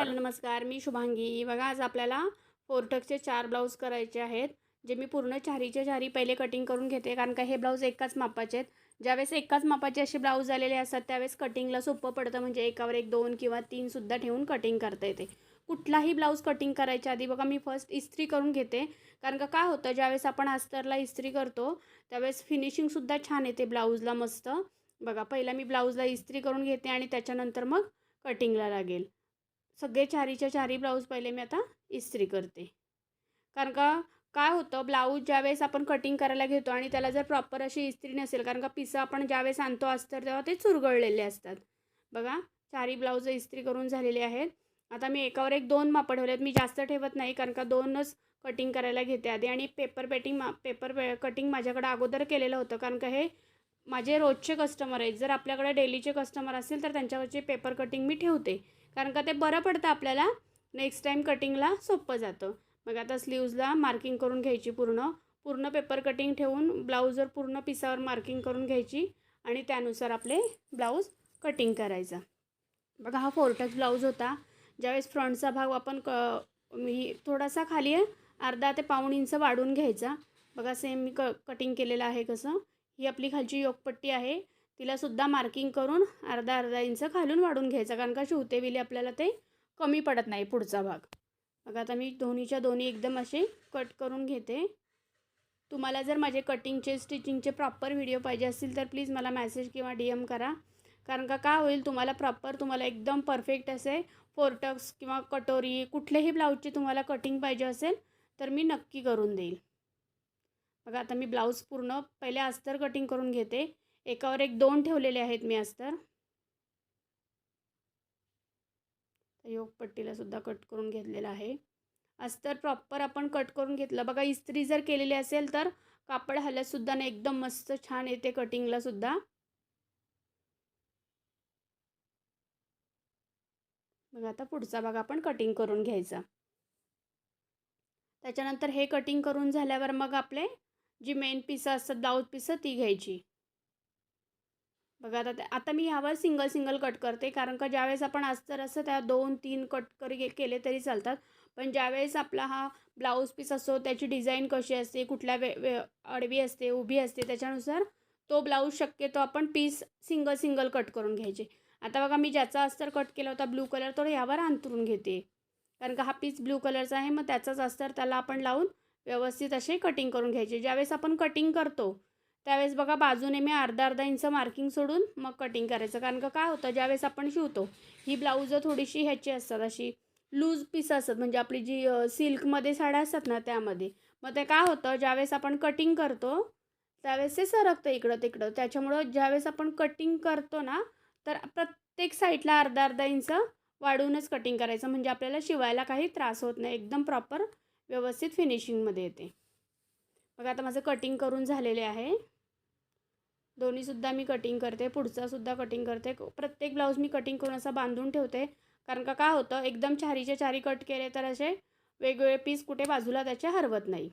Hello नमस्कार, मी शुभांगी. बघा आज आपल्याला फोरटक्सचे 4 ब्लाऊज करायचे आहेत. जे मी पूर्ण चारीच्या चारी पहिले कटिंग करून घेते, कारण का हे ब्लाऊज एकाच मापाचे आहेत. ज्यावेळेस एकाच मापाचे असे ब्लाऊज आलेले असतात त्यावेळेस कटिंगला सोपं पडतं, म्हणजे एकावर एक 2 किंवा 3 सुद्धा ठेवून कटिंग करता येते. कुठलाही ब्लाऊज कटिंग करायच्या आधी बघा मी फर्स्ट इस्त्री करून घेते, कारण का काय होतं ज्यावेळेस आपण अस्तरला इस्त्री करतो त्यावेळेस फिनिशिंगसुद्धा छान येते ब्लाऊजला मस्त. बघा पहिला मी ब्लाऊजला इस्त्री करून घेते आणि त्याच्यानंतर मग कटिंगला लागेल. सगळे चारीच्या चारी ब्लाऊज पहिले मी आता इस्त्री करते, कारण का काय होतं ब्लाऊज ज्यावेळेस आपण कटिंग करायला घेतो आणि त्याला जर प्रॉपर अशी इस्त्री नसेल, कारण का पिसं आपण ज्यावेळेस आणतो अस्तर तेव्हा ते चुरगळलेले असतात. बघा चारी ब्लाऊज इस्त्री करून झालेले आहेत. आता मी एकावर एक 2 मापं ठेवले आहेत. मी जास्त ठेवत नाही, कारण का 2च कटिंग करायला घेते आधी. आणि पेपर कटिंग माझ्याकडे अगोदर केलेलं होतं, कारण का हे माझे रोजचे कस्टमर आहेत. जर आपल्याकडे डेलीचे कस्टमर असतील तर त्यांच्यावरचे पेपर कटिंग मी ठेवते, कारण का ते बरं पडतं आपल्याला, नेक्स्ट टाईम कटिंगला सोपं जातं. मग आता स्लीव्जला मार्किंग करून घ्यायची, पूर्ण पेपर कटिंग ठेवून ब्लाऊजवर पूर्ण पिसावर मार्किंग करून घ्यायची आणि त्यानुसार आपले ब्लाऊज कटिंग करायचा. बघा हा फोरटक्स ब्लाऊज होता. ज्यावेळेस फ्रंटचा भाग आपण मी थोडासा खाली अर्धा ते पाऊण इंच वाढून घ्यायचा. बघा सेम मी कटिंग केलेलं आहे कसं. ही आपली खालची योकपट्टी आहे, तिलासुद्धा मार्किंग करून अर्धा इंच खालून वाढून घ्यायचा, कारण का शिवते वेळी आपल्याला ते कमी पडत नाही पुढचा भाग. बघा आता मी दोन्हीच्या दोन्ही एकदम असे कट करून घेते. तुम्हाला जर माझे कटिंगचे स्टिचिंगचे प्रॉपर व्हिडिओ पाहिजे असतील तर प्लीज मला मेसेज किंवा DM करा, कारण का काय होईल तुम्हाला एकदम परफेक्ट असे फोरटक्स किंवा कटोरी कुठलेही ब्लाऊजची तुम्हाला कटिंग पाहिजे असेल तर मी नक्की करून देईल. बघा आता मी ब्लाऊज पूर्ण पहिले अस्तर कटिंग करून घेते. एकावर एक 2 ठेवलेले आहेत मी अस्तर. योगपट्टीला सुद्धा कट करून घेतलेलं आहे. अस्तर प्रॉपर आपण कट करून घेतलं. बघा इस्त्री जर केलेली असेल तर कापड हलतसुद्धा नाही, एकदम मस्त छान येते कटिंगला सुद्धा. बघा आता पुढचा भाग आपण कटिंग करून घ्यायचा. त्याच्यानंतर हे कटिंग करून झाल्यावर मग आपले जी मेन पिसं असतात ब्लाऊज पिसं ती घ्यायची. बघा आता मी ह्यावर सिंगल कट करते, कारण का ज्यावेळेस आपण अस्तर असतं त्या 2-3 कट केले तरी चालतात. पण ज्यावेळेस आपला हा ब्लाऊज पीस असतो त्याची डिझाईन कशी असते, कुठल्या आडवी असते उभी असते, त्याच्यानुसार तो ब्लाऊज शक्यतो आपण पीस सिंगल कट करून घ्यायचे. आता बघा मी ज्याचा अस्तर कट केला होता ब्लू कलर तो ह्यावर अंथरून घेते, कारण का हा पीस ब्लू कलरचा आहे. मग त्याचाच अस्तर त्याला आपण लावून व्यवस्थित असे कटिंग करून घ्यायचे. ज्यावेळेस आपण कटिंग करतो त्यावेळेस बघा बाजूने मी अर्धा इंच मार्किंग सोडून मग कटिंग करायचं, कारण का काय होतं ज्यावेळेस आपण शिवतो ही ब्लाऊज थोडीशी ह्याची असतात, अशी लूज पीस असतात, म्हणजे आपली जी सिल्कमध्ये साड्या असतात ना त्यामध्ये. मग ते काय होतं ज्यावेळेस आपण कटिंग करतो त्यावेळेस ते सरकतं इकडं तिकडं. त्याच्यामुळं ज्यावेळेस आपण कटिंग करतो ना तर प्रत्येक साईडला अर्धा इंच वाढवूनच कटिंग करायचं, म्हणजे आपल्याला शिवायला काही त्रास होत नाही, एकदम प्रॉपर व्यवस्थित फिनिशिंगमध्ये येते. बघा आता माझं कटिंग करून झालेले आहे. दोन्हीसुद्धा मी कटिंग करते, पुढचासुद्धा कटिंग करते. प्रत्येक ब्लाऊज मी कटिंग करून असा बांधून ठेवते, कारण का काय होतं एकदम चारीच्या चारी कट केले तर असे वेगवेगळे पीस कुठे बाजूला त्याचे हरवत नाही.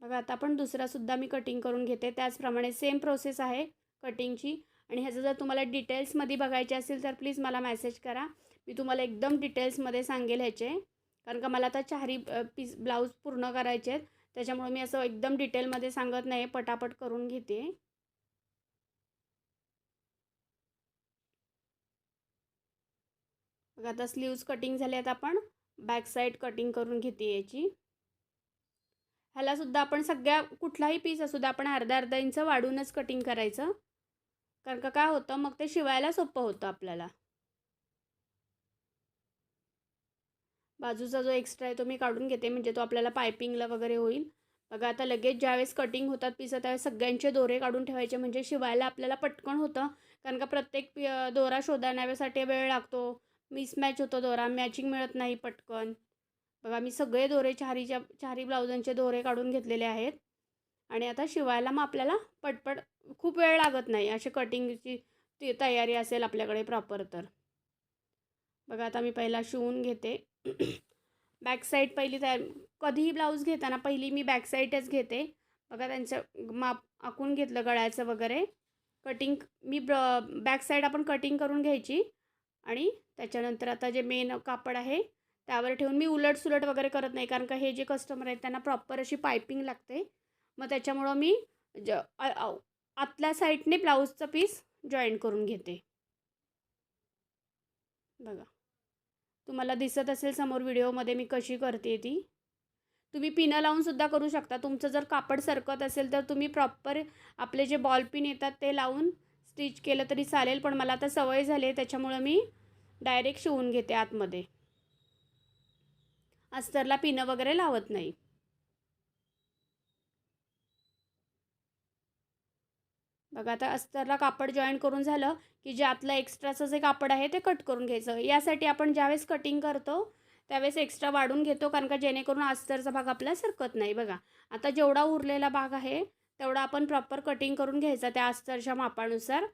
बघा आता आपण दुसरासुद्धा मी कटिंग करून घेते. त्याचप्रमाणे सेम प्रोसेस आहे कटिंगची. आणि ह्याचं जर तुम्हाला डिटेल्समध्ये बघायचे असेल तर प्लीज मला मेसेज करा, मी तुम्हाला एकदम डिटेल्समध्ये सांगेल ह्याचे, कारण का मला आता चारी पीस ब्लाऊज पूर्ण करायचे आहेत, त्याच्यामुळे मी असं एकदम डिटेलमध्ये सांगत नाही, पटापट करून घेते. बघा आता स्लीव्ज कटिंग झाले आहेत, आपण बॅक साईड कटिंग करून घेते याची. ह्यालासुद्धा आपण कुठलाही पीस असू द्या आपण अर्धा इंच वाढूनच कटिंग करायचं, कारण का काय होतं मग ते शिवायला सोपं होतं आपल्याला. बाजूचा जो एक्स्ट्रा आहे तो मी काढून घेते, म्हणजे तो आपल्याला पायपिंगला वगैरे होईल. बघा आता लगेच ज्यावेळेस कटिंग होतात पिसं त्यावेळेस सगळ्यांचे दोरे काढून ठेवायचे, म्हणजे शिवायला आपल्याला पटकन होतं, कारण का प्रत्येक दोरा शोधण्यासाठी वेळ लागतो, मिसमॅच होतो दोरा, मॅचिंग मिळत नाही पटकन. बघा मी सगळे दोरे चारी ब्लाऊजांचे दोरे काढून घेतलेले आहेत. आणि आता शिवायला मग आपल्याला पटपट खूप वेळ लागत नाही, अशी कटिंगची तयारी असेल आपल्याकडे प्रॉपर तर. बघा आता मी पहिला शिवून घेते. बॅक साईड पहिली कधीही ब्लाऊज घेताना पहिली मी बॅक साईडच घेते. बघा त्यांचं माप आखून घेतलं गळ्याचं वगैरे. कटिंग मी बॅक साईड आपण कटिंग करून घ्यायची आणि त्याच्यानंतर आता जे मेन कापड आहे त्यावर ठेवून मी उलटसुलट वगैरे करत नाही, कारण का हे जे कस्टमर आहेत त्यांना प्रॉपर अशी पायपिंग लागते. मग त्याच्यामुळं मी आतल्या साईडने ब्लाऊजचा पीस जॉईन करून घेते. बघा, तुम्हाला दिसत असेल समोर व्हिडिओमध्ये मी कशी करते ती. तुम्ही पिनं लावूनसुद्धा करू शकता. तुमचं जर कापड सरकत असेल तर तुम्ही प्रॉपर आपले जे बॉल पिन येतात ते लावून स्टिच केलं तरी चालेल, पण मला आता सवय झाली आहे त्याच्यामुळं मी डायरेक्ट शिवून घेते आतमध्ये. अस्तरला पिनं वगैरे लावत नाही. बघा, आता अस्तरला कापड जॉईन करून झालं की जे आतलं एक्स्ट्राचं जे कापड आहे ते कट करून घ्यायचं. यासाठी आपण ज्यावेळेस कटिंग करतो त्यावेळेस एक्स्ट्रा वाढून घेतो, कारण का जेणेकरून अस्तरचा भाग आपला सरकत नाही. बघा, आता जेवढा उरलेला भाग आहे तेवढा आपण प्रॉपर कटिंग करून घ्यायचा त्या अस्तरच्या मापानुसार.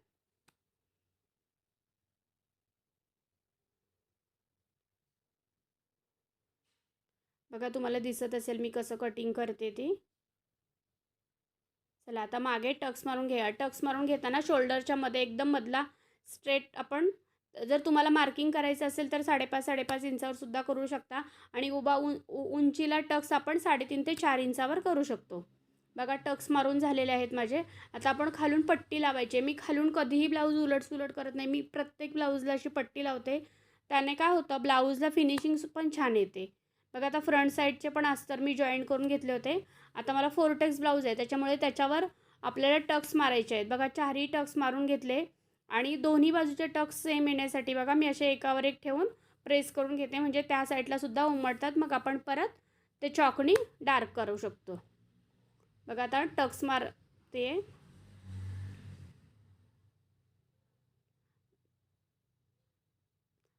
बघा, तुम्हाला दिसत असेल मी कसं कटिंग करते ती. चला, आता मागे टक्स मारून घ्या. टक्स मारून घेताना शोल्डरच्या मध्ये एकदम मधला स्ट्रेट आपण, जर तुम्हाला मार्किंग करायचं असेल तर 5.5 इंचावर सुद्धा करू शकता आणि उभा उंचीला टक्स आपण 3.5 ते 4 इंचावर करू शकतो. बघा, टक्स मारून झालेले आहेत माझे. आता आपण खालून पट्टी लावायची. मी खालून कधीही ब्लाऊज उलटसुलट करत नाही. मी प्रत्येक ब्लाऊजला अशी पट्टी लावते. त्याने काय होतं, ब्लाऊजला फिनिशिंग पण छान येते. बघा, आता फ्रंट साईडचे पण अस्तर मी जॉईन करून घेतले होते. आता मला फोरटेक्स ब्लाऊज आहे त्याच्यामुळे त्याच्यावर आपल्याला टक्स मारायचे आहेत. बघा, 4ही टक्स मारून घेतले आणि दोन्ही बाजूचे टक्स सेम येण्यासाठी बघा मी असे एकावर एक ठेवून प्रेस करून घेते, म्हणजे त्या साईडला सुद्धा उमटतात. मग आपण परत ते चॉकनी डार्क करू शकतो. बघा, आता टक्स मारते.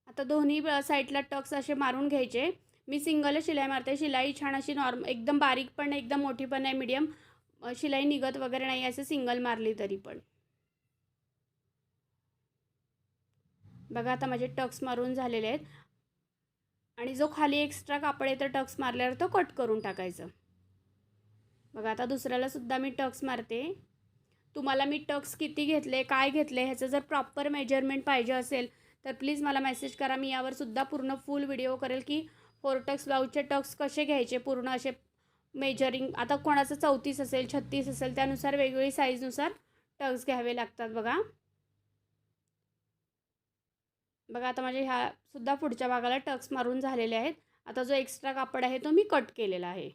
आता दोन्ही साईडला टक्स असे मारून घ्यायचे. मी सिंगल शिलाई मारते. शिलाई छान अशी नॉर्मल, एकदम बारीक पण नाही एकदम मोठी पण नाही, मीडियम शिलाई निघत वगैरे नाही असे सिंगल मारली तरी पण. बघा, आता माझे टक्स मारून झालेले आहेत आणि जो खाली एक्स्ट्रा कापड आहे तर टक्स मारल्यावर तो कट करून टाकायचं. बघा, आता दुसऱ्याला सुद्धा मी टक्स मारते. तुम्हाला मी टक्स किती घेतले, काय घेतले, ह्याचं जर प्रॉपर मेजरमेंट पाहिजे असेल तर प्लीज मला मेसेज करा. मी यावर सुद्धा पूर्ण फुल व्हिडिओ करेल की फोरटेक्स ब्लाऊजचे टक्स कसे घ्यायचे पूर्ण असे मेजरिंग. आता कोणाचं 34 असेल 36 असेल त्यानुसार वेगवेगळी साईजनुसार टक्स घ्यावे लागतात. बघा, बघा आता माझे ह्या सुद्धा पुढच्या भागाला टक्स मारून झालेले आहेत. आता जो एक्स्ट्रा कापड आहे तो मी कट केलेला आहे.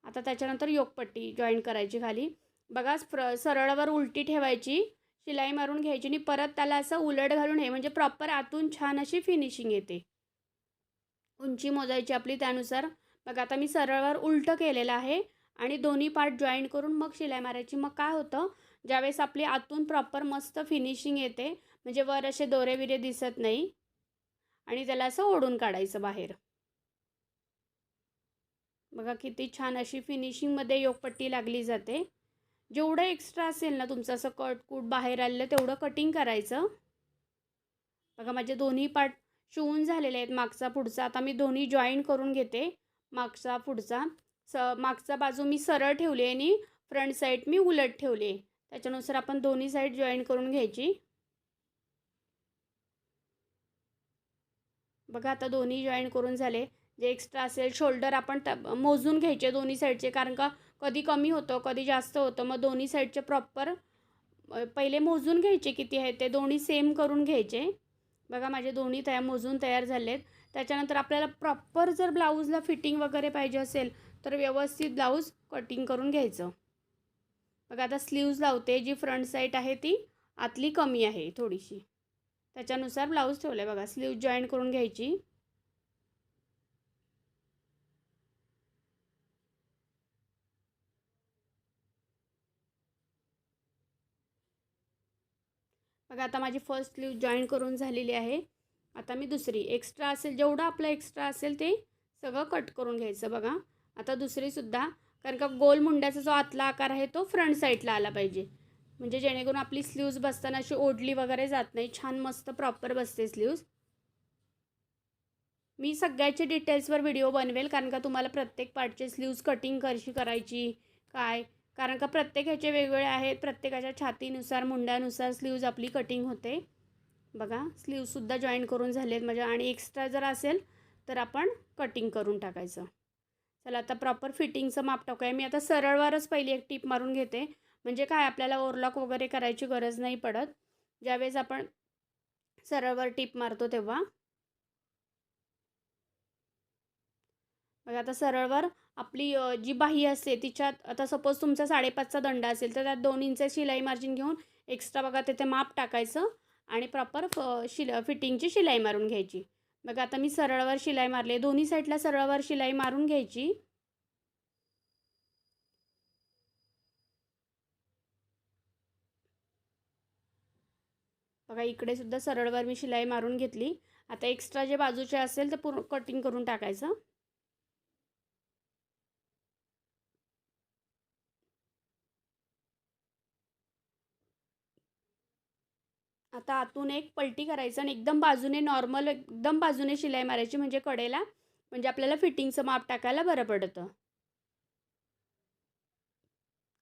आता त्याच्यानंतर योकपट्टी जॉईन करायची खाली. बघा, सरळवर उलटी ठेवायची, शिलाई मारून घ्यायची आणि परत त्याला असं उलट घालून हे म्हणजे प्रॉपर आतून छान अशी फिनिशिंग येते. उंची मोजायची आपली त्यानुसार. बघा, आता मी सरळवर उलटं केलेलं आहे आणि दोन्ही पार्ट जॉईन करून मग शिलाई मारायची. मग काय होतं, ज्यावेळेस आपली आतून प्रॉपर मस्त फिनिशिंग येते, म्हणजे वर असे दोरे बिरे दिसत नाही आणि त्याला असं ओढून काढायचं बाहेर. बघा, किती छान अशी फिनिशिंगमध्ये योकपट्टी लागली जाते. जेवढं एक्स्ट्रा असेल ना तुमचं असं कूट बाहेर आलेलं तेवढं कटिंग करायचं. बघा, माझे दोन्ही पार्ट शिवून झालेले आहेत मागचा पुढचा. आता मी दोन्ही जॉईन करून घेते. मागचा पुढचा मागचा बाजू मी सरळ ठेवली आहे आणि फ्रंट साईड मी उलट ठेवली आहे. त्याच्यानुसार आपण दोन्ही साईड जॉईन करून घ्यायची. बघा, आता दोन्ही जॉईन करून झाले. जे एक्स्ट्रा असेल शोल्डर आपण मोजून घ्यायचे दोन्ही साईडचे, कारण का कधी कमी होतं कधी जास्त होतं. मग दोन्ही साईडचे प्रॉपर पहिले मोजून घ्यायचे किती आहे ते, दोन्ही सेम करून घ्यायचे. बघा, माझे दोन्ही मोजून तयार झालेत. त्याच्यानंतर आपल्याला प्रॉपर जर ब्लाऊजला फिटिंग वगैरे पाहिजे असेल तर व्यवस्थित ब्लाऊज कटिंग करून घ्यायचं. बघा, आता स्लीव्ज लावते. जी फ्रंट साईड आहे ती आतली कमी आहे थोडीशी, त्याच्यानुसार ब्लाऊज ठेवलं आहे. बघा, स्लीव्ज जॉईन करून घ्यायची. बघा, आता माझी फर्स्ट स्लीव जॉईन करून झालेली आहे. आता मी दुसरी एक्स्ट्रा असेल, जेवढं आपलं एक्स्ट्रा असेल ते सगळं कट करून घ्यायचं. बघा, आता दुसरीसुद्धा, कारण का गोल मुंड्याचा जो आतला आकार आहे तो फ्रंट साईडला आला पाहिजे, म्हणजे जेणेकरून आपली स्लीव्ज बसताना अशी ओढली वगैरे जात नाही, छान मस्त प्रॉपर बसते स्लीव्ज. मी सगळ्याचे डिटेल्सवर व्हिडिओ बनवेल, कारण का तुम्हाला प्रत्येक पार्टचे स्लीव्ज कटिंग कशी करायची काय, कारण का प्रत्येक ह्याचे वेगवेगळे आहेत. प्रत्येकाच्या छातीनुसार मुंड्यानुसार स्लीव्ज आपली कटिंग होते. बघा स्लीवसुद्धा जॉईन करून झालेत माझ्या आणि एक्स्ट्रा जर असेल तर आपण कटिंग करून टाकायचं. चला आता प्रॉपर फिटिंगचं माप टाकूया. मी आता सरळवरच पहिली एक टीप मारून घेते. म्हणजे काय आपल्याला ओव्हरलॉक वगैरे करायची गरज नाही पडत. ज्यावेळेस आपण सरळवर टीप मारतो तेव्हा. बघा आता सरळवर आपली जी बाही असते तिच्यात आता सपोज तुमचा 5.5चा दंडा असेल तर त्यात 2 इंच शिलाई मार्जिन घेऊन एक्स्ट्रा बघा तिथे माप टाकायचं आणि प्रॉपर फिटिंगची शिलाई मारून घ्यायची. बघा आता मी सरळवर शिलाई मारली. दोन्ही साईडला सरळवर शिलाई मारून घ्यायची. बघा इकडे सुद्धा सरळवर मी शिलाई मारून घेतली. आता एक्स्ट्रा जे बाजूचे असेल ते पूर्ण कटिंग करून टाकायचं. आता आतून एक पलटी करायचं आणि एकदम बाजूने नॉर्मल एकदम बाजूने शिलाई मारायची म्हणजे कडेला म्हणजे आपल्याला फिटिंगचं माप टाकायला बरं पडतं.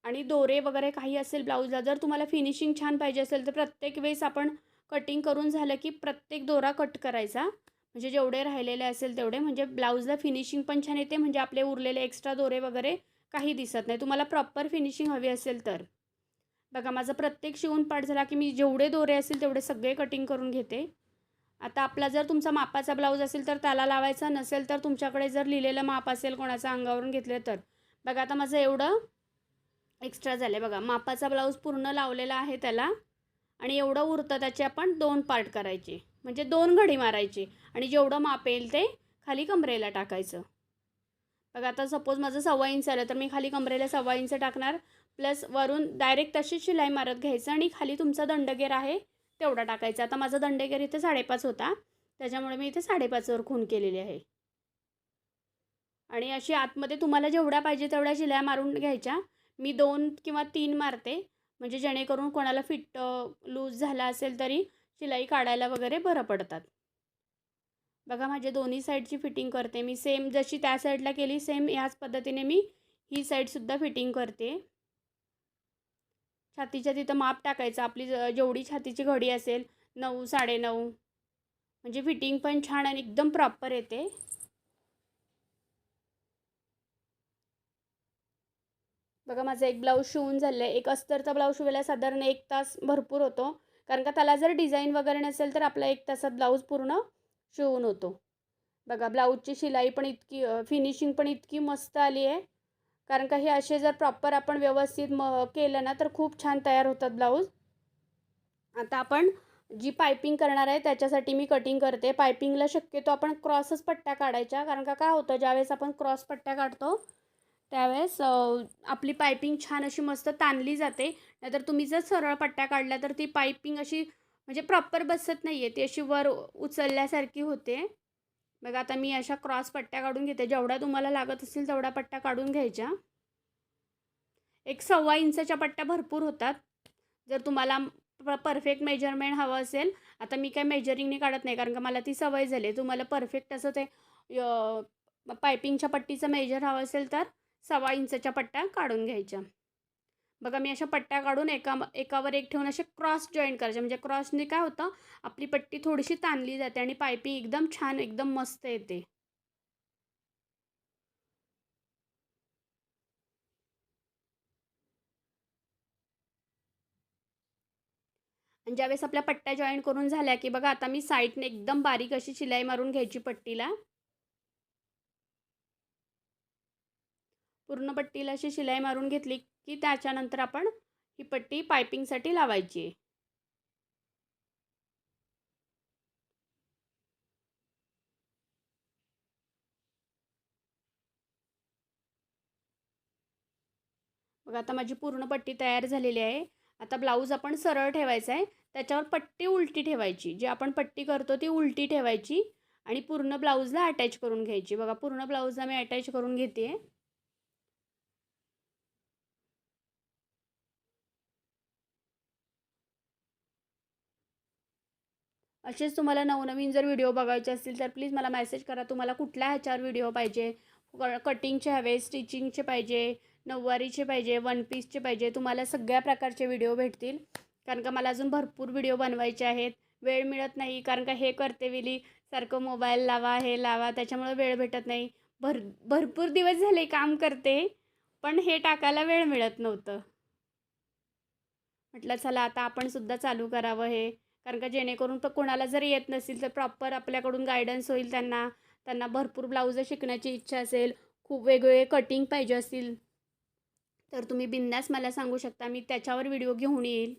आणि दोरे वगैरे काही असेल ब्लाऊजला जर तुम्हाला फिनिशिंग छान पाहिजे असेल तर प्रत्येक वेळेस आपण कटिंग करून झालं की प्रत्येक दोरा कट करायचा. म्हणजे जेवढे राहिलेले असेल तेवढे म्हणजे ब्लाऊजला फिनिशिंग पण छान येते. म्हणजे आपले उरलेले एक्स्ट्रा दोरे वगैरे काही दिसत नाही. तुम्हाला प्रॉपर फिनिशिंग हवी असेल तर. बघा माझा प्रत्येक शिवून पाठ झाला की मी जेवढे दोरे असतील तेवढे सगळे कटिंग करून घेते. आता आपला जर तुमचा मापाचा ब्लाऊज असेल तर त्याला लावायचा नसेल तर तुमच्याकडे जर लिहिलेलं माप असेल कोणाचं अंगावरून घेतलं तर. बघा आता माझं एवढं एक्स्ट्रा झालं आहे. बघा मापाचा ब्लाऊज पूर्ण लावलेला आहे त्याला आणि एवढं उरतं त्याचे आपण 2 पार्ट करायचे म्हणजे 2 घडी मारायची आणि जेवढं माप येईल ते खाली कमरेला टाकायचं. बघा आता सपोज माझं 1.25 इंच आलं तर मी खाली कमरेला 1.25 इंच टाकणार प्लस वरून डायरेक्ट तशीच शिलाई मारत घ्यायचं आणि खाली तुमचा दंडगेर आहे तेवढा टाकायचा. आता माझा दंडगेर इथे 5.5 होता त्याच्यामुळे मी इथे 5.5वर खूण केलेली आहे. आणि अशी आतमध्ये तुम्हाला जेवढ्या पाहिजे तेवढ्या शिलाई मारून घ्यायच्या. मी 2 किंवा 3 मारते म्हणजे जेणेकरून कोणाला फिट लूज झाला असेल तरी शिलाई काढायला वगैरे बरं पडतात. बघा माझ्या दोन्ही साईडची फिटिंग करते मी सेम जशी त्या साईडला केली सेम याच पद्धतीने मी ही साईडसुद्धा फिटिंग करते. छातीच्या तिथं माप टाकायचं आपली जेवढी छातीची घडी असेल 9 9.5 म्हणजे फिटिंग पण छान आणि एकदम प्रॉपर येते. बघा माझा एक ब्लाऊज शिवून झालं आहे. एक अस्तरचा ब्लाऊज शिवायला साधारण 1 तास भरपूर होतो. कारण का त्याला जर डिझाईन वगैरे नसेल तर आपला 1 तासात ब्लाऊज पूर्ण शिवून होतो. बघा ब्लाऊजची शिलाई पण इतकी फिनिशिंग पण इतकी मस्त आली आहे. कारण का हे असे जर प्रॉपर आपण व्यवस्थित केलं ना तर खूप छान तयार होतात ब्लाऊज. आता आपण जी पायपिंग करणार आहे त्याच्यासाठी मी कटिंग करते. पायपिंगला शक्यतो आपण क्रॉसच पट्ट्या काढायच्या कारण का काय होतं ज्यावेळेस आपण क्रॉस पट्ट्या काढतो त्यावेळेस आपली पायपिंग छान अशी मस्त ताणली जाते. नाहीतर तुम्ही जर सरळ पट्ट्या काढल्या तर ती पायपिंग अशी म्हणजे प्रॉपर बसत नाही आहे. ती अशी वर उचलल्यासारखी होते. बघा आता मी अशा क्रॉस पट्ट्या काढून घेते. जेवढ्या तुम्हाला लागत असतील तेवढ्या पट्ट्या काढून घ्यायच्या. एक 1.25 इंचाच्या पट्ट्या भरपूर होतात. जर तुम्हाला परफेक्ट मेजरमेंट हवं असेल आता मी काय मेजरिंगने काढत नाही कारण का मला ती सवय झाली. तुम्हाला परफेक्ट असं ते पायपिंगच्या पट्टीचं मेजर हवं असेल तर 1.25 इंचाच्या पट्ट्या काढून घ्यायच्या. बघा मी अशा पट्ट्या काढून एकावर एक ठेवून असे क्रॉस जॉईन करायचे म्हणजे क्रॉसने काय होतं आपली पट्टी थोडीशी ताणली जाते आणि पायपिंग एकदम छान एकदम मस्त येते. आणि ज्यावेळेस आपल्या पट्ट्या जॉईन करून झाल्या की बघा आता मी साईडने एकदम बारीक अशी शिलाई मारून घ्यायची पट्टीला. पूर्ण पट्टीला अशी शिलाई मारून घेतली की त्याच्यानंतर आपण ही पट्टी पायपिंगसाठी लावायची आहे. बघा आता माझी पूर्ण पट्टी तयार झालेली आहे. आता ब्लाऊज आपण सरळ ठेवायचा आहे. त्याच्यावर पट्टी उलटी ठेवायची. जी आपण पट्टी करतो ती उलटी ठेवायची आणि पूर्ण ब्लाऊजला अटॅच करून घ्यायची. बघा पूर्ण ब्लाऊजला मी अटॅच करून घेते आहे. असेच तुम्हाला नवनवीन जर व्हिडिओ बघायचे असतील तर प्लीज मला मेसेज करा. तुम्हाला कुठल्या ह्याच्यावर व्हिडिओ पाहिजे. कटिंगचे हवे स्टिचिंगचे पाहिजे नऊवारीचे पाहिजे, वन पीसचे पाहिजे, तुम्हाला सगळ्या प्रकारचे व्हिडिओ भेटतील. कारण का मला अजून भरपूर व्हिडिओ बनवायचे आहेत. वेळ मिळत नाही कारण का हे करते वेळी सारखं मोबाईल लावा, हे लावा, त्याच्यामुळे वेळ भेटत नाही. भरपूर दिवस झाले काम करते, पण हे टाकायला वेळ मिळत नव्हतं. म्हटलं चला आता आपण सुद्धा चालू करावं हे. कारण का जेणेकरून तर कोणाला जर येत नसेल तर प्रॉपर आपल्याकडून गाईडन्स होईल त्यांना. त्यांना भरपूर ब्लाऊज शिकण्याची इच्छा असेल, खूप वेगवेगळे कटिंग पाहिजे असतील, तर तुम्ही बिनधास्त मला सांगू शकता. मी त्याच्यावर व्हिडिओ घेऊन येईल.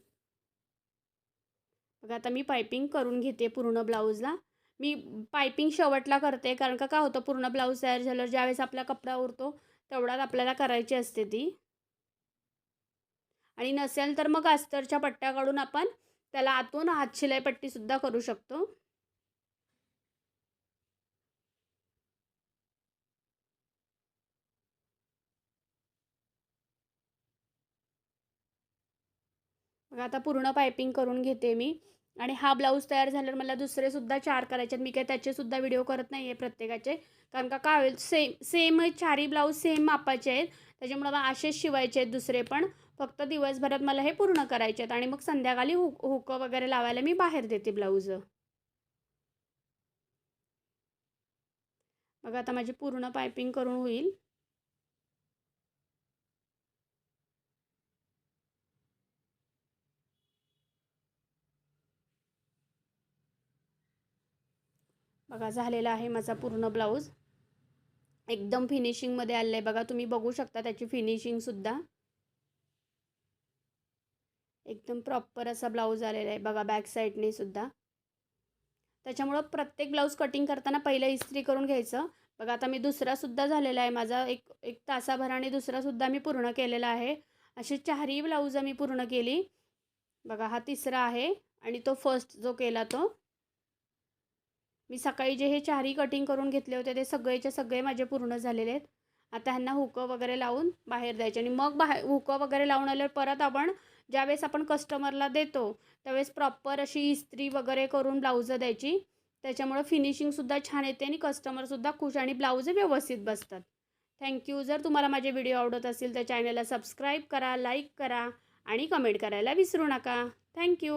बघा आता मी पायपिंग करून घेते पूर्ण ब्लाऊजला. मी पायपिंग शेवटला करते कारण का काय होतं, पूर्ण ब्लाऊज तयार झाल्यावर ज्यावेळेस आपला कपडा उरतो तेवढ्यात आपल्याला करायची असते ती. आणि नसेल तर मग अस्तरच्या पट्ट्या काढून आपण त्याला आतून हातशिलाई पट्टीसुद्धा करू शकतो. बघा आता पूर्ण पायपिंग करून घेते मी. आणि हा ब्लाऊज तयार झाल्यावर मला दुसरेसुद्धा 4 करायचे आहेत. मी काही त्याचेसुद्धा व्हिडिओ करत नाही आहे प्रत्येकाचे. कारण का काय होईल, सेम चारही ब्लाऊज सेम मापाचे आहेत. त्याच्यामुळे मला असेच शिवायचे आहेत दुसरे पण. फक्त दिवसभरात मला हे पूर्ण करायचे आहेत आणि मग संध्याकाळी हुकं वगैरे लावायला मी बाहेर देते ब्लाऊज. बघा आता माझी पूर्ण पायपिंग करून होईल. बघा झालेला आहे माझा पूर्ण ब्लाऊज. एकदम फिनिशिंगमध्ये आलेलं आहे बघा. तुम्ही बघू शकता त्याची फिनिशिंगसुद्धा. एकदम प्रॉपर असा ब्लाऊज आलेला आहे बघा बॅक साईडने सुद्धा. त्याच्यामुळं प्रत्येक ब्लाऊज कटिंग करताना पहिलं इस्त्री करून घ्यायचं. बघा आता मी दुसरासुद्धा झालेला आहे माझा. एक तासाभराने दुसरासुद्धा मी पूर्ण केलेला आहे. असे 4ही ब्लाऊज मी पूर्ण केली. बघा हा तिसरा आहे आणि तो फर्स्ट जो केला तो. मी सकाळी जे हे 4ही कटिंग करून घेतले होते ते सगळेचे सगळे माझे पूर्ण झालेले आहेत. आता ह्यांना हुकं वगैरे लावून बाहेर द्यायचे आणि मग हुकं वगैरे लावून आल्यावर परत आपण ज्यावेळेस आपण कस्टमरला देतो त्यावेळेस प्रॉपर अशी इस्त्री वगैरे करून ब्लाऊजं द्यायची. त्याच्यामुळं फिनिशिंगसुद्धा छान येते आणि कस्टमरसुद्धा खुश आणि ब्लाऊज व्यवस्थित बसतात. थँक्यू. जर तुम्हाला माझे व्हिडिओ आवडत असतील तर चॅनलला सबस्क्राईब करा, लाईक करा आणि कमेंट करायला विसरू नका. थँक्यू.